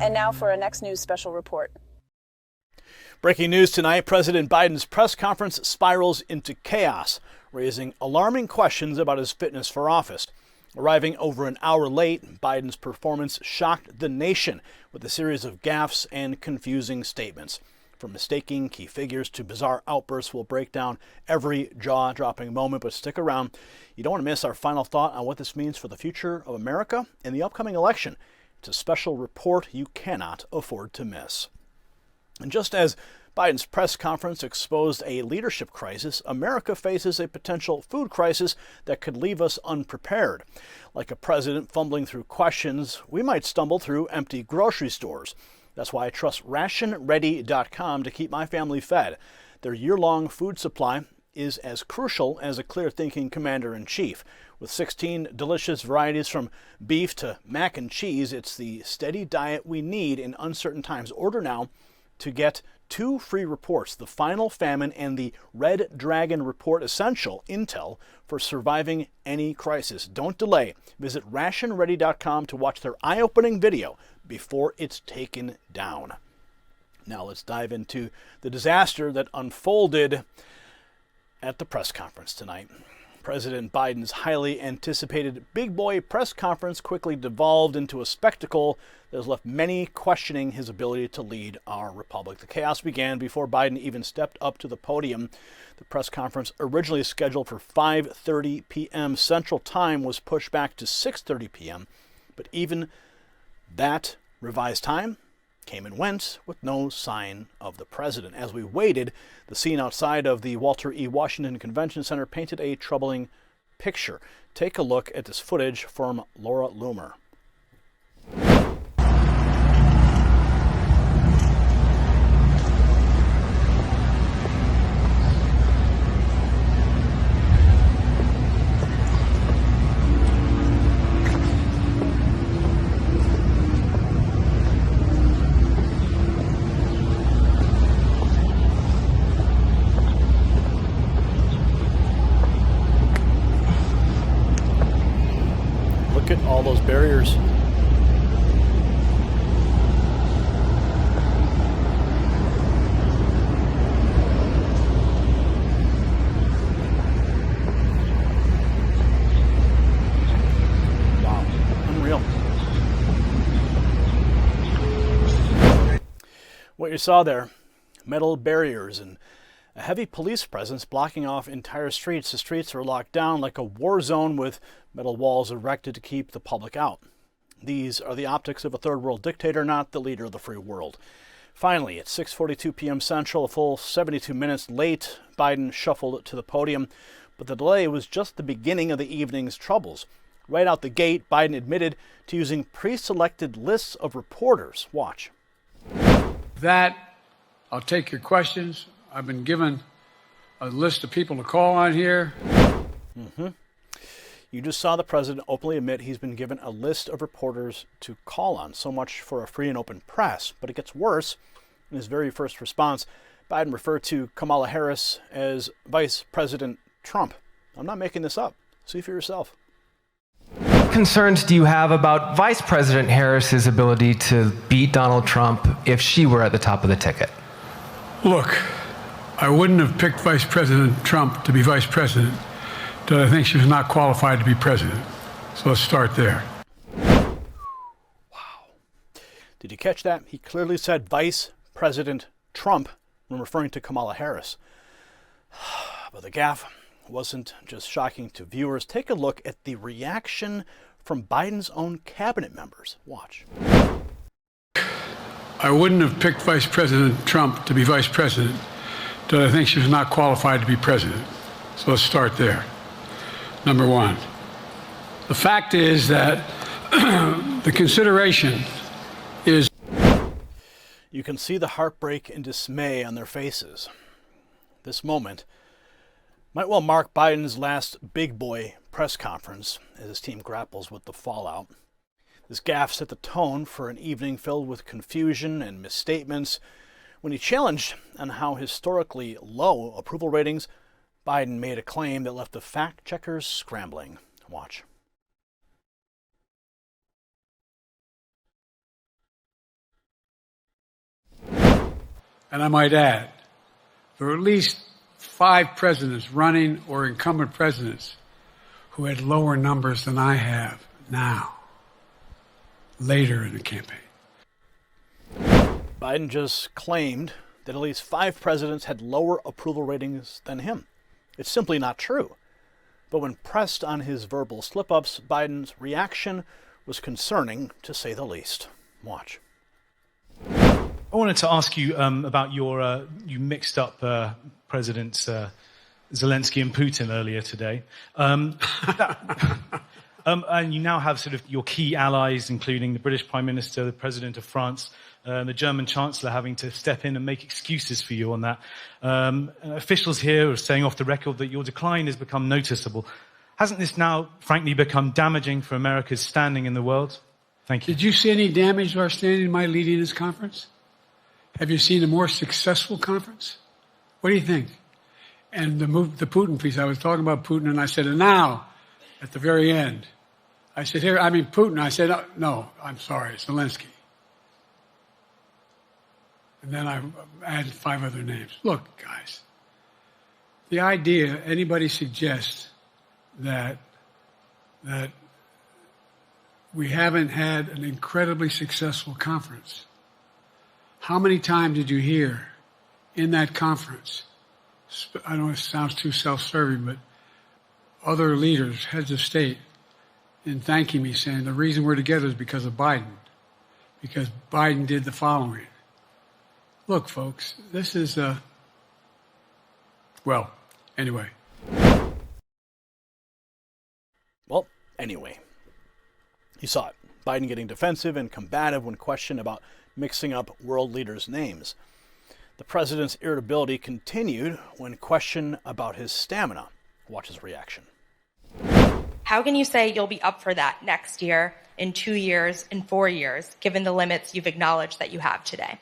And now for our next news special report. Breaking news tonight, President Biden's press conference spirals into chaos, raising alarming questions about his fitness for office. Arriving over an hour late, Biden's performance shocked the nation with a series of gaffes and confusing statements. From mistaking key figures to bizarre outbursts, we'll break down every jaw-dropping moment, but stick around. You don't want to miss our final thought on what this means for the future of America and the upcoming election. It's a special report you cannot afford to miss. And just as Biden's press conference exposed a leadership crisis, America faces a potential food crisis that could leave us unprepared. Like a president fumbling through questions, we might stumble through empty grocery stores. That's why I trust rationready.com to keep my family fed. Their year-long food supply is as crucial as a clear-thinking commander-in-chief. With 16 delicious varieties from beef to mac and cheese, it's the steady diet we need in uncertain times. Order now to get 2 free reports, the Final Famine and the Red Dragon Report Essential Intel for surviving any crisis. Don't delay. Visit rationready.com to watch their eye-opening video before it's taken down. Now let's dive into the disaster that unfolded at the press conference tonight. President Biden's highly anticipated big boy press conference quickly devolved into a spectacle that has left many questioning his ability to lead our republic. The chaos began before Biden even stepped up to the podium. The press conference, originally scheduled for 5:30 p.m. Central Time, was pushed back to 6:30 p.m., but even that revised time came and went with no sign of the president. As we waited, the scene outside of the Walter E. Washington Convention Center painted a troubling picture. Take a look at this footage from Laura Loomer. Look at all those barriers. Wow, unreal. What you saw there, metal barriers and a heavy police presence blocking off entire streets. The streets are locked down like a war zone with metal walls erected to keep the public out. These are the optics of a third world dictator, not the leader of the free world. Finally, at 6:42 p.m. Central, a full 72 minutes late, Biden shuffled to the podium, but the delay was just the beginning of the evening's troubles. Right out the gate, Biden admitted to using pre-selected lists of reporters. Watch. That, I'll take your questions. I've been given a list of people to call on here. You just saw the president openly admit he's been given a list of reporters to call on. So much for a free and open press. But it gets worse. In his very first response, Biden referred to Kamala Harris as Vice President Trump. I'm not making this up. See for yourself. What concerns do you have about Vice President Harris's ability to beat Donald Trump if she were at the top of the ticket? Look, I wouldn't have picked Vice President Trump to be vice president, but I think she was not qualified to be president. So let's start there. Wow. Did you catch that? He clearly said Vice President Trump when referring to Kamala Harris. But the gaffe wasn't just shocking to viewers. Take a look at the reaction from Biden's own cabinet members. Watch. I wouldn't have picked Vice President Trump to be vice president, but I think she was not qualified to be president. So let's start there. Number one, the fact is that the consideration is... You can see the heartbreak and dismay on their faces. This moment might well mark Biden's last big boy press conference as his team grapples with the fallout. This gaffe set the tone for an evening filled with confusion and misstatements. When he challenged on how historically low approval ratings, Biden made a claim that left the fact checkers scrambling. Watch. And I might add, there are at least 5 presidents running or incumbent presidents who had lower numbers than I have now, later in the campaign. Biden just claimed that at least 5 presidents had lower approval ratings than him. It's simply not true. But when pressed on his verbal slip-ups, Biden's reaction was concerning, to say the least. Watch. I wanted to ask you about your, you mixed up Presidents Zelensky and Putin earlier today. And you now have sort of your key allies, including the British Prime Minister, the President of France, the German Chancellor having to step in and make excuses for you on that. Officials here are saying off the record that your decline has become noticeable. Hasn't this now, frankly, become damaging for America's standing in the world? Thank you. Did you see any damage to our standing in my leading this conference? Have you seen a more successful conference? What do you think? And the Putin piece, I was talking about Putin, and I said, and now, at the very end, I said, here, I mean, Putin. I said, no, I'm sorry, Zelensky. And then I added 5 other names. Look, guys, the idea anybody suggests that we haven't had an incredibly successful conference. How many times did you hear in that conference, I know it sounds too self-serving, but other leaders, heads of state, in thanking me, saying the reason we're together is because of Biden, because Biden did the following. Look, folks, this is, well, anyway. Well, anyway. You saw it. Biden getting defensive and combative when questioned about mixing up world leaders' names. The president's irritability continued when questioned about his stamina. Watch his reaction. How can you say you'll be up for that next year, in 2 years, in 4 years, given the limits you've acknowledged that you have today?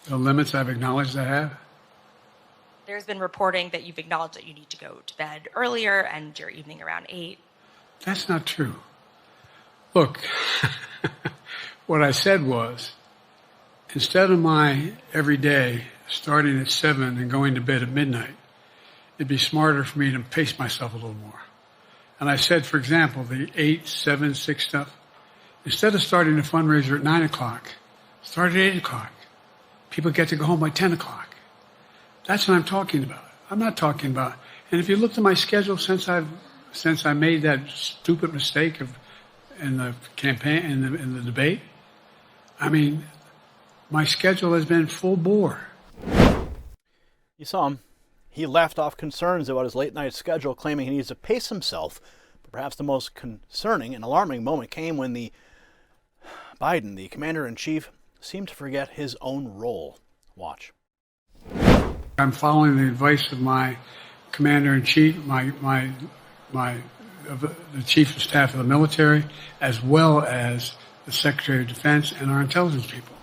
The limits I've acknowledged I have? There's been reporting that you've acknowledged that you need to go to bed earlier and your evening around 8. That's not true. Look, what I said was, instead of my every day starting at 7 and going to bed at midnight, it'd be smarter for me to pace myself a little more. And I said, for example, the 8, 7, 6 stuff, instead of starting a fundraiser at 9 o'clock, start at 8 o'clock. People get to go home by 10 o'clock. That's what I'm talking about. I'm not talking about, and if you looked at my schedule since I made that stupid mistake in the campaign, in the debate, I mean, my schedule has been full bore. You saw him. He laughed off concerns about his late-night schedule, claiming he needs to pace himself. But perhaps the most concerning and alarming moment came when Biden, the commander-in-chief, seemed to forget his own role. Watch. I'm following the advice of my commander-in-chief, the chief of staff of the military, as well as the Secretary of Defense and our intelligence people.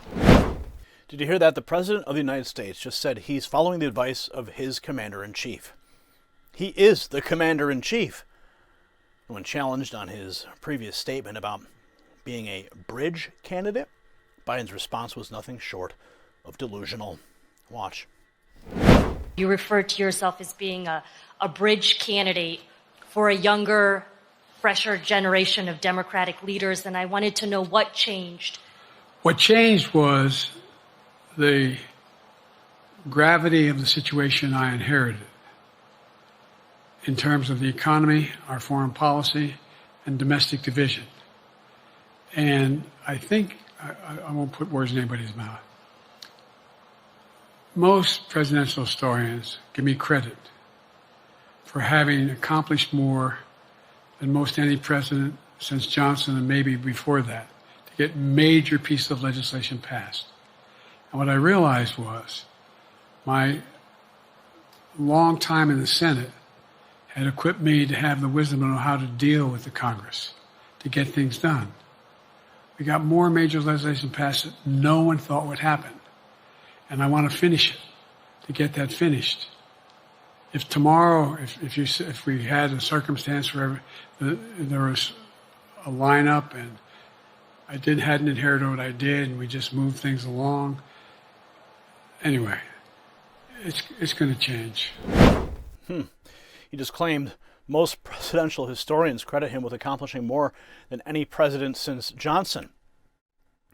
Did you hear that? The President of the United States just said he's following the advice of his commander-in-chief. He is the commander-in-chief. When challenged on his previous statement about being a bridge candidate, Biden's response was nothing short of delusional. Watch. You referred to yourself as being a bridge candidate for a younger, fresher generation of Democratic leaders, and I wanted to know what changed. What changed was the gravity of the situation I inherited in terms of the economy, our foreign policy, and domestic division. And I think, I won't put words in anybody's mouth, most presidential historians give me credit for having accomplished more than most any president since Johnson and maybe before that to get major pieces of legislation passed. And what I realized was my long time in the Senate had equipped me to have the wisdom to know how to deal with the Congress, to get things done. We got more major legislation passed that no one thought would happen. And I want to finish it, to get that finished. If tomorrow, if we had a circumstance where there was a lineup and I hadn't inherited what I did and we just moved things along, anyway, it's going to change. He just claimed most presidential historians credit him with accomplishing more than any president since Johnson.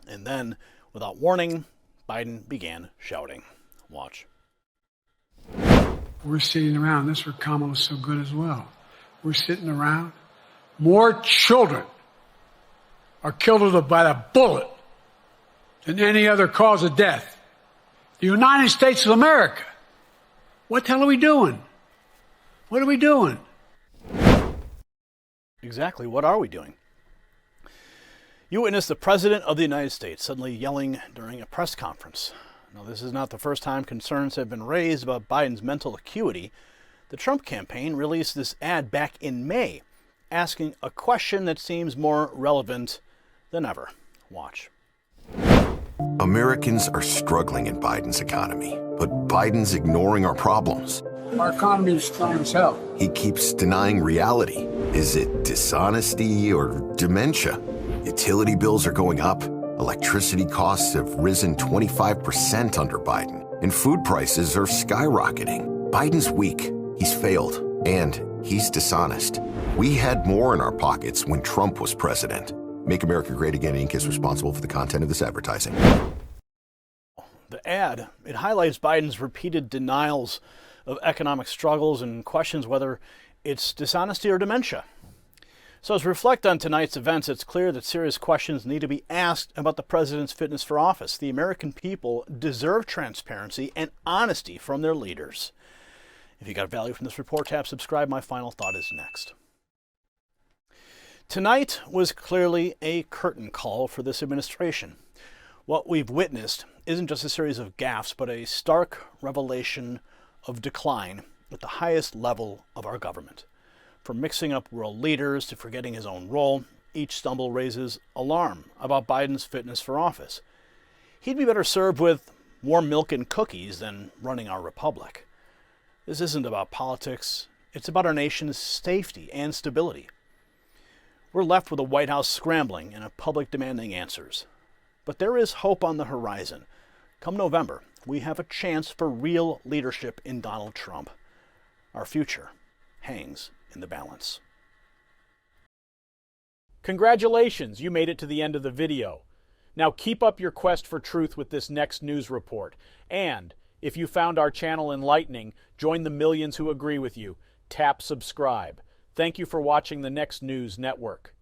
And then, without warning, Biden began shouting. Watch. We're sitting around. That's where Kamala is so good as well. We're sitting around. More children are killed by a bullet than any other cause of death. The United States of America. What the hell are we doing? What are we doing? Exactly. What are we doing? You witnessed the President of the United States suddenly yelling during a press conference. Now, this is not the first time concerns have been raised about Biden's mental acuity. The Trump campaign released this ad back in May, asking a question that seems more relevant than ever. Watch. Americans are struggling in Biden's economy, but Biden's ignoring our problems. Our economy is strong as hell. He keeps denying reality. Is it dishonesty or dementia? Utility bills are going up. Electricity costs have risen 25% under Biden, and food prices are skyrocketing. Biden's weak, he's failed, and he's dishonest. We had more in our pockets when Trump was president. Make America Great Again Inc. is responsible for the content of this advertising. The ad, it highlights Biden's repeated denials of economic struggles and questions whether it's dishonesty or dementia. So as we reflect on tonight's events, it's clear that serious questions need to be asked about the president's fitness for office. The American people deserve transparency and honesty from their leaders. If you got value from this report, tap subscribe. My final thought is next. Tonight was clearly a curtain call for this administration. What we've witnessed isn't just a series of gaffes, but a stark revelation of decline at the highest level of our government. From mixing up world leaders to forgetting his own role, each stumble raises alarm about Biden's fitness for office. He'd be better served with warm milk and cookies than running our republic. This isn't about politics. It's about our nation's safety and stability. We're left with a White House scrambling and a public demanding answers. But there is hope on the horizon. Come November, we have a chance for real leadership in Donald Trump. Our future hangs in the balance. Congratulations, you made it to the end of the video. Now keep up your quest for truth with this next news report. And if you found our channel enlightening, join the millions who agree with you. Tap subscribe. Thank you for watching the Next News Network.